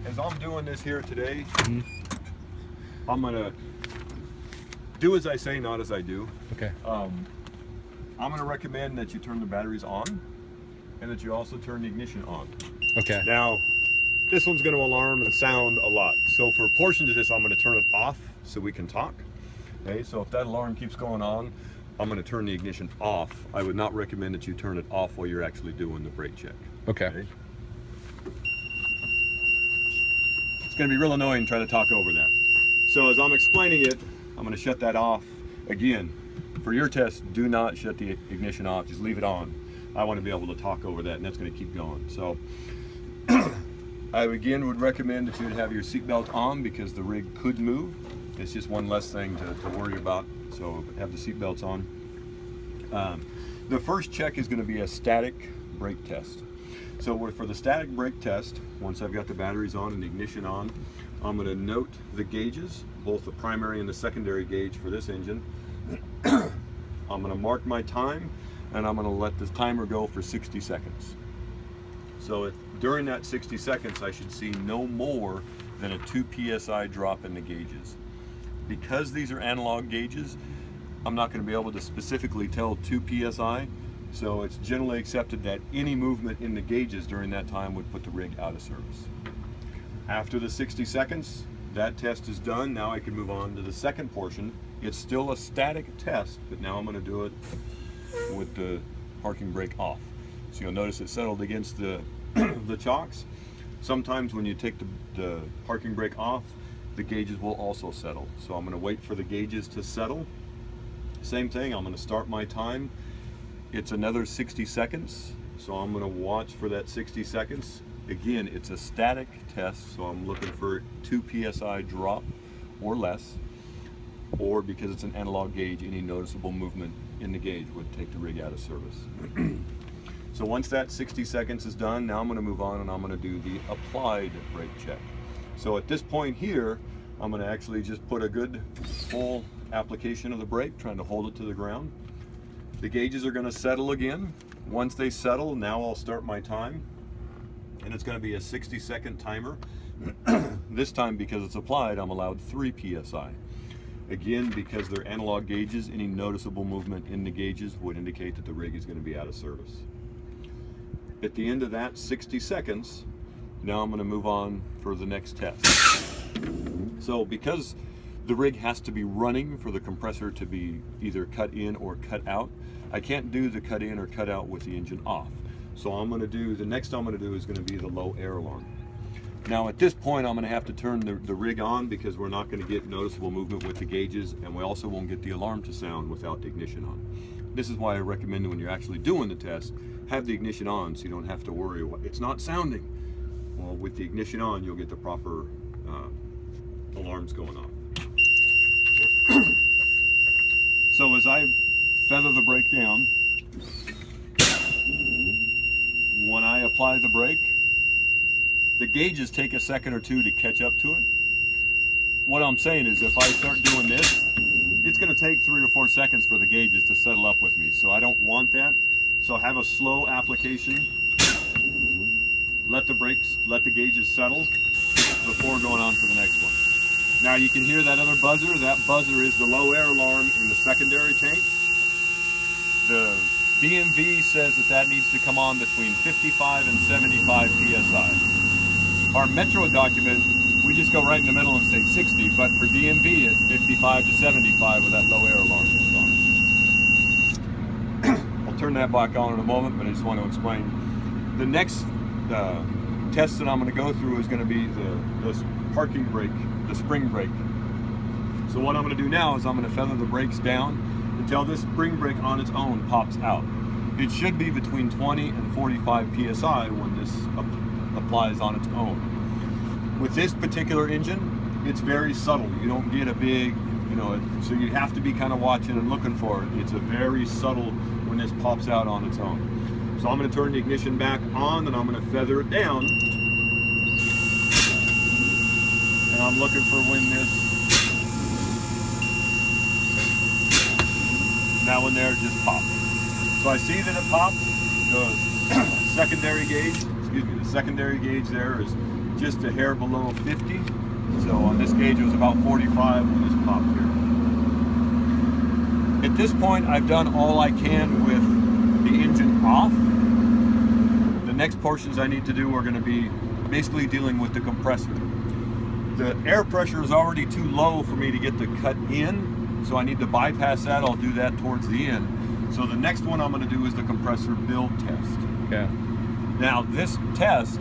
as I'm doing this here today, I'm gonna do as I say, not as I do. Okay. I'm gonna recommend that you turn the batteries on and that you also turn the ignition on. Okay. Now, this one's gonna alarm and sound a lot. So for portions of this, I'm gonna turn it off so we can talk. Okay, so if that alarm keeps going on, I'm gonna turn the ignition off. I would not recommend that you turn it off while you're actually doing the brake check. Okay. It's gonna be real annoying to try to talk over that. So as I'm explaining it, I'm gonna shut that off. Again, for your test, do not shut the ignition off, just leave it on. I wanna be able to talk over that, and that's gonna keep going. So, I again would recommend that you would have your seatbelt on because the rig could move. It's just one less thing to worry about, so have the seatbelts on. The first check is gonna be a static brake test. So for the static brake test, once I've got the batteries on and the ignition on, I'm going to note the gauges, both the primary and the secondary gauge for this engine. I'm going to mark my time, and I'm going to let the timer go for 60 seconds. So during that 60 seconds, I should see no more than a 2 psi drop in the gauges. Because these are analog gauges, I'm not going to be able to specifically tell 2 psi. So it's generally accepted that any movement in the gauges during that time would put the rig out of service. After the 60 seconds, that test is done. Now I can move on to the second portion. It's still a static test, but now I'm going to do it with the parking brake off. So you'll notice it settled against the, the chocks. Sometimes when you take the parking brake off, the gauges will also settle. So I'm going to wait for the gauges to settle. Same thing, I'm going to start my time. It's another 60 seconds, so I'm going to watch for that 60 seconds. Again, it's a static test, so I'm looking for 2 psi drop or less, or because it's an analog gauge, any noticeable movement in the gauge would take the rig out of service. So once that 60 seconds is done, now I'm going to move on and I'm going to do the applied brake check. So at this point here, I'm going to actually just put a good full application of the brake, trying to hold it to the ground. The gauges are going to settle again. Once they settle, now I'll start my time. And it's going to be a 60-second timer. This time, because it's applied, I'm allowed 3 psi. Again, because they're analog gauges, any noticeable movement in the gauges would indicate that the rig is going to be out of service. At the end of that 60 seconds, now I'm going to move on for the next test. So because the rig has to be running for the compressor to be either cut in or cut out, I can't do the cut in or cut out with the engine off. So the next I'm going to do is going to be the low air alarm. Now at this point I'm going to have to turn the rig on because we're not going to get noticeable movement with the gauges, and we also won't get the alarm to sound without the ignition on. This is why I recommend when you're actually doing the test, have the ignition on so you don't have to worry, it's not sounding. Well, with the ignition on, you'll get the proper alarms going off. So as I feather the brake down, when I apply the brake, the gauges take a second or two to catch up to it. What I'm saying is if I start doing this, it's going to take 3 or 4 seconds for the gauges to settle up with me. So I don't want that. So have a slow application. Let the gauges settle before going on to the next one. Now you can hear that other buzzer. That buzzer is the low air alarm in the secondary tank. The DMV says that needs to come on between 55 and 75 psi. Our Metro document, we just go right in the middle and say 60, but for DMV it's 55 to 75 with that low air alarm on. I'll turn that back on in a moment, but I just want to explain. The next test that I'm going to go through is going to be the parking brake, the spring brake. So what I'm going to do now is I'm going to feather the brakes down until this spring brake on its own pops out. It should be between 20 and 45 psi when this applies on its own. With this particular engine, it's very subtle. You don't get a big, so you have to be kind of watching and looking for it. It's a very subtle when this pops out on its own. So I'm going to turn the ignition back on and I'm going to feather it down. And I'm looking for when that one there just popped. So I see that it popped. The secondary gauge, the secondary gauge there is just a hair below 50. So on this gauge it was about 45 when this popped here. At this point I've done all I can with the engine off. The next portions I need to do are going to be basically dealing with the compressor. The air pressure is already too low for me to get the cut in, so I need to bypass that. I'll do that towards the end. So the next one I'm going to do is the compressor build test. Okay. Now this test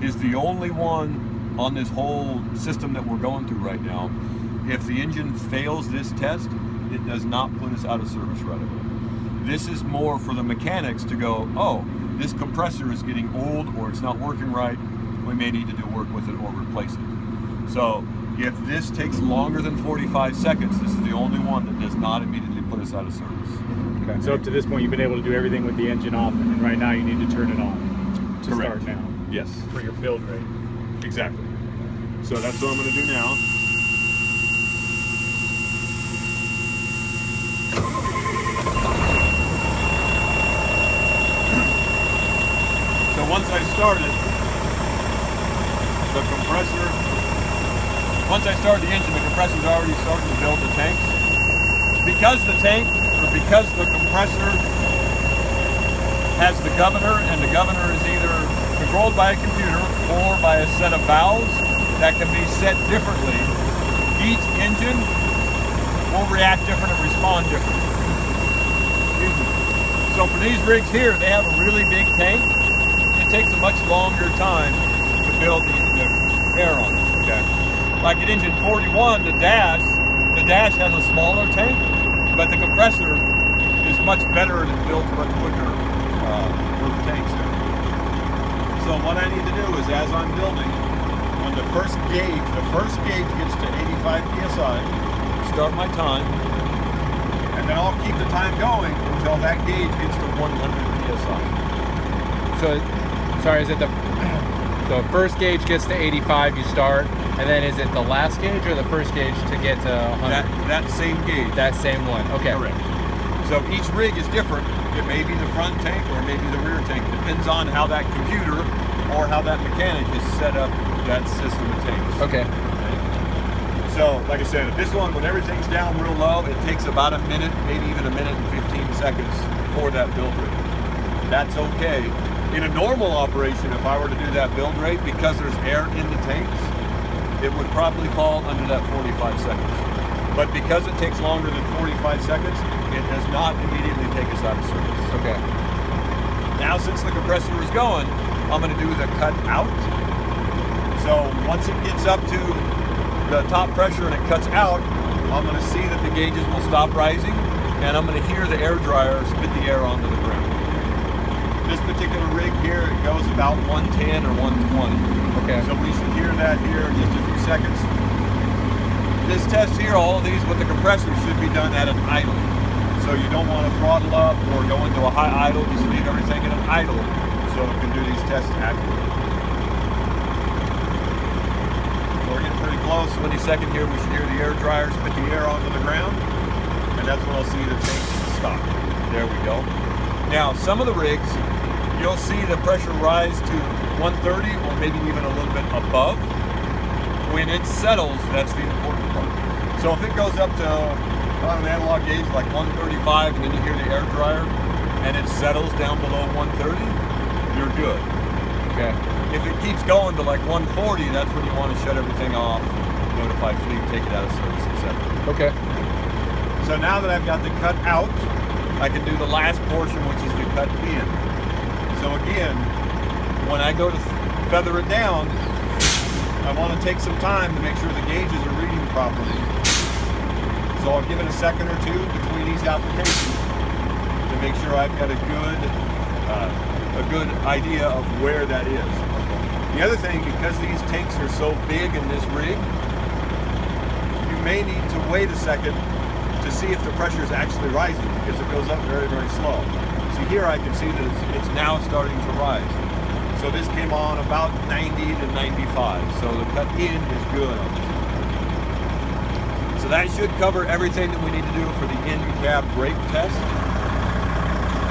is the only one on this whole system that we're going through right now. If the engine fails this test, it does not put us out of service right away. This is more for the mechanics to go, oh, this compressor is getting old or it's not working right. We may need to do work with it or replace it. So if this takes longer than 45 seconds, this is the only one that does not immediately put us out of service. Okay. So up to this point, you've been able to do everything with the engine off, and right now you need to turn it on to Correct. start now. Yes. For your build rate. Exactly. So that's what I'm going to do now. So once I started, the compressor, once I started the engine, the compressor's already starting to build the tanks. Because the compressor has the governor, and the governor is either controlled by a computer or by a set of valves that can be set differently, each engine will react different and respond differently. So for these rigs here, they have a really big tank. It takes a much longer time to build the air on it. Okay. Like at engine 41, the dash has a smaller tank, but the compressor is much better and it builds much quicker for the tanks there. So what I need to do is, as I'm building, when the first gauge gets to 85 psi, start my time, and then I'll keep the time going until that gauge gets to 100 psi. So, sorry, is it the first gauge gets to 85, you start, and then is it the last gauge or the first gauge to get to 100? That same gauge. That same one, okay. Correct. So each rig is different. It may be the front tank or maybe the rear tank. It depends on how that computer or how that mechanic has set up that system of tanks. Okay. So, like I said, this one, when everything's down real low, it takes about a minute, maybe even a minute and 15 seconds for that build rate. That's okay. In a normal operation, if I were to do that build rate, because there's air in the tanks, it would probably fall under that 45 seconds. But because it takes longer than 45 seconds, it does not immediately take us out of service. Okay. Now, since the compressor is going, I'm going to do the cut out. So once it gets up to the top pressure and it cuts out, I'm going to see that the gauges will stop rising, and I'm going to hear the air dryer spit the air onto the ground. This particular rig here, it goes about 110 or 120. Okay. So we should hear that here in just a few seconds. This test here, all of these with the compressor should be done at an idle. So you don't want to throttle up or go into a high idle. You should leave everything in an idle so it can do these tests accurately. So we're getting pretty close. Any second here, we should hear the air dryer spit the air onto the ground, and that's when I'll see the tank stop. There we go. Now, some of the rigs, you'll see the pressure rise to 130 or maybe even a little bit above. When it settles, that's the important part. So if it goes up to, on an analog gauge, like 135, and then you hear the air dryer, and it settles down below 130, you're good. Okay. If it keeps going to like 140, that's when you want to shut everything off, notify fleet, take it out of service, etc. Okay. So now that I've got the cut out, I can do the last portion, which is the cut in. So again, when I go to feather it down, I want to take some time to make sure the gauges are reading properly. So I'll give it a second or two between these applications to make sure I've got a good idea of where that is. The other thing, because these tanks are so big in this rig, you may need to wait a second to see if the pressure is actually rising, because it goes up very, very slow. See here I can see that it's now starting to rise. So this came on about 90 to 95. So the cut in is good. So that should cover everything that we need to do for the in-cab brake test.